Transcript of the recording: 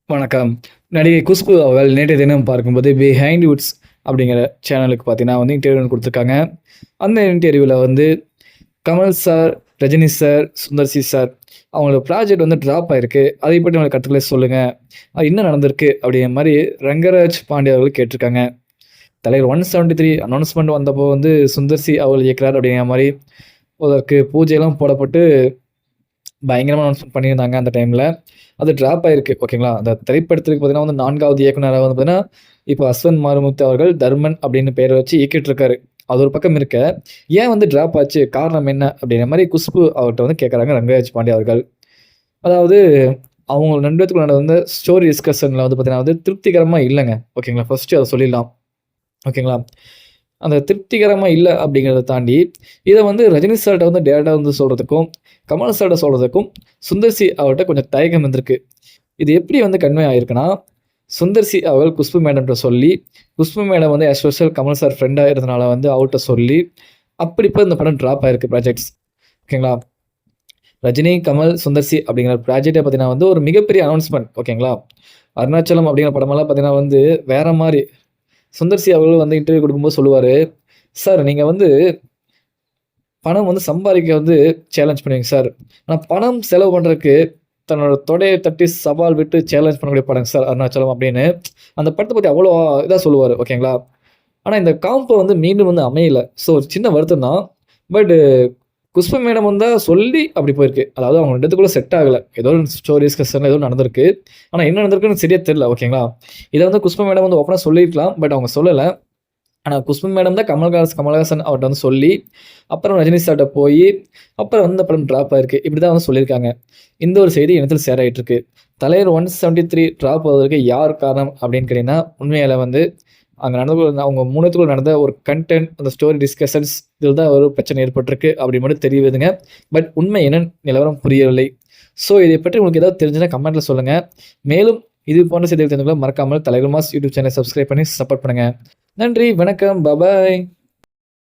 வணக்கம். நடிகை குஷ்பு அவர்கள் நேற்றைய தினம் பார்க்கும்போது பிஹைண்ட் வுட்ஸ் அப்படிங்கிற சேனலுக்கு பார்த்தீங்கன்னா இன்டர்வியூ ஒண்ணு குடுத்துருக்காங்க. அந்த இன்டர்வியூல Kamal sir, Rajini sir, Sundar C sir அவங்களோட ப்ராஜெக்ட் ட்ராப் ஆயிருக்கு. அதை பற்றி உங்களோட கருத்துக்களை சொல்லுங்க. அது என்ன நடந்திருக்கு? அப்படிங்கிற மாரி ரங்கராஜ் பாண்டே அவர்கள் கேட்டிருக்காங்க. தலைவர் 173 அனௌன்ஸ்மெண்ட் வந்தப்போ சுந்தர் சி அவர்கள் இயக்குறார் அப்படிங்கிற மாரி அதற்கு பூஜைலாம் போடப்பட்டு பயங்கரமா அனௌன்ஸ்மென்ட் பண்ணியிருந்தாங்க அந்த டைம்ல. அது ட்ராப் ஆயிருக்கு. ஓகேங்களா? அந்த திரைப்படத்திற்கு பார்த்தீங்கன்னா 4வது இயக்குனரா பார்த்தீங்கன்னா, இப்ப அஸ்வந்த் மாரிமுத்து அவர்கள் தர்மன் அப்படின்னு பெயர வச்சு இயக்கிட்டு இருக்காரு. அது ஒரு பக்கம் இருக்க, ஏன் ட்ராப் ஆச்சு? காரணம் என்ன? அப்படிங்கிற மாரி குஷ்பு அவர்ட்ட கேட்கறாங்க ரங்கராஜ் பாண்டே அவர்கள். அதாவது அவங்க 2 பேத்துக்குள்ள நடந்த ஸ்டோரி டிஸ்கஷன்ல பார்த்தீங்கன்னா திருப்திகரமா இல்லங்க. ஓகேங்களா? ஃபர்ஸ்ட்டு அத சொல்லிடலாம். ஓகேங்களா? அந்த திருப்திகரமா இல்ல அப்படிங்கிறத தாண்டி, இத ரஜினி சார்ட்ட டைரக்ட்டா சொல்றதுக்கும், கமல் சார்ட்ட சொல்றதுக்கும், சுந்தர் சி அவர்ட்ட கொஞ்சம் தயக்கம் இருந்திருக்கு. இது எப்படி கன்வே ஆயிருக்குன்னா, சுந்தர் சி அவர்கள் குஷ்பு மேடம்ட்ட சொல்லி, Khushbu madam as usual Kamal sir ஃப்ரெண்டா இருந்தனால அவர்ட்ட சொல்லி, அப்படி இப்ப இந்த படம் ட்ராப் ஆயிருக்கு ப்ராஜெக்ட்ஸ். ஓகேங்களா? ரஜினி, கமல், சுந்தர் சி அப்படிங்கிற ப்ராஜெக்ட்டே பார்த்தீங்கன்னா ஒரு மிகப்பெரிய அனௌன்ஸ்மென்ட். ஓகேங்களா? அருணாச்சலம் அப்படிங்கிற படமெல்லாம் பார்த்தீங்கன்னா வேற மாரி சுந்தர் சி அவர்கள் இன்டர்வியூ குடுக்கும்போது சொல்லுவாரு, "சார் நீங்க பணம் சம்பாதிக்க சேலஞ்ச் பண்ணுவீங்க சார். ஆனா பணம் செலவு பண்றதுக்கு தன்னோட தொடைய தட்டி சவால் விட்டு சேலஞ்ச் பண்ணக்கூடிய படங்க சார் அருணாச்சலம்" அப்படின்னு அந்த படத்த பத்தி அவ்வளோ இதா சொல்லுவாரு. ஓகேங்களா? ஆனா இந்த காம்போ மீண்டும் அமையல. ஸோ ஒரு சின்ன வருத்தம் தான். பட் குஷ்பு மேடம் சொல்லி அப்படி போயிருக்கு. அதாவது அவங்க 2 பேத்துக்குள்ள செட் ஆகல. ஏதோ ஒரு ஸ்டோரி டிஸ்கஷன்ல ஏதோ நடந்திருக்கு. ஆனா என்ன நடந்திருக்குன்னு சரியா தெரியல. ஓகேங்களா? இத குஷ்பு மேடம் ஓப்பனா சொல்லியிருக்கலாம். பட் அவங்க சொல்லல. ஆனா குஷ்பு மேடம் தான் கமலஹாசன் அவர்ட்ட சொல்லி, அப்புறம் ரஜினி சார்ட்ட போயி, அப்புறம் இந்த படம் ட்ராப் ஆயிருக்கு. இப்படி தான் சொல்லியிருக்காங்க. இந்த ஒரு செய்தி இணையத்தில் ஷேர் ஆயிட்டு இருக்கு. தலைவர் 173 ட்ராப் ஆவதற்கு யார் காரணம் அப்படின்னு கேட்டீங்கன்னா, உண்மையில அங்க நடந்த அவங்க 3 பேத்துக்குள்ள நடந்த ஒரு கன்டென்ட், அந்த ஸ்டோரி டிஸ்கஷன்ஸ் இதில தான் ஒரு பிரச்சனை ஏற்பட்டிருக்கு அப்படி மட்டும் தெரியுதுங்க. பட் உண்மை என்னன்னு நிலவரம் புரியவில்லை. ஸோ இதை பற்றி உங்களுக்கு ஏதாவது தெரிஞ்சுன்னா கமெண்ட்ல சொல்லுங்க. மேலும் இது போன்ற செய்திகள் தெரிந்து கொள்ள மறக்காமல் தலைவர் மாஸ் யூடியூப் சேனலை சப்ஸ்கிரைப் பண்ணி சப்போர்ட் பண்ணுங்க. நன்றி, வணக்கம், பாய்.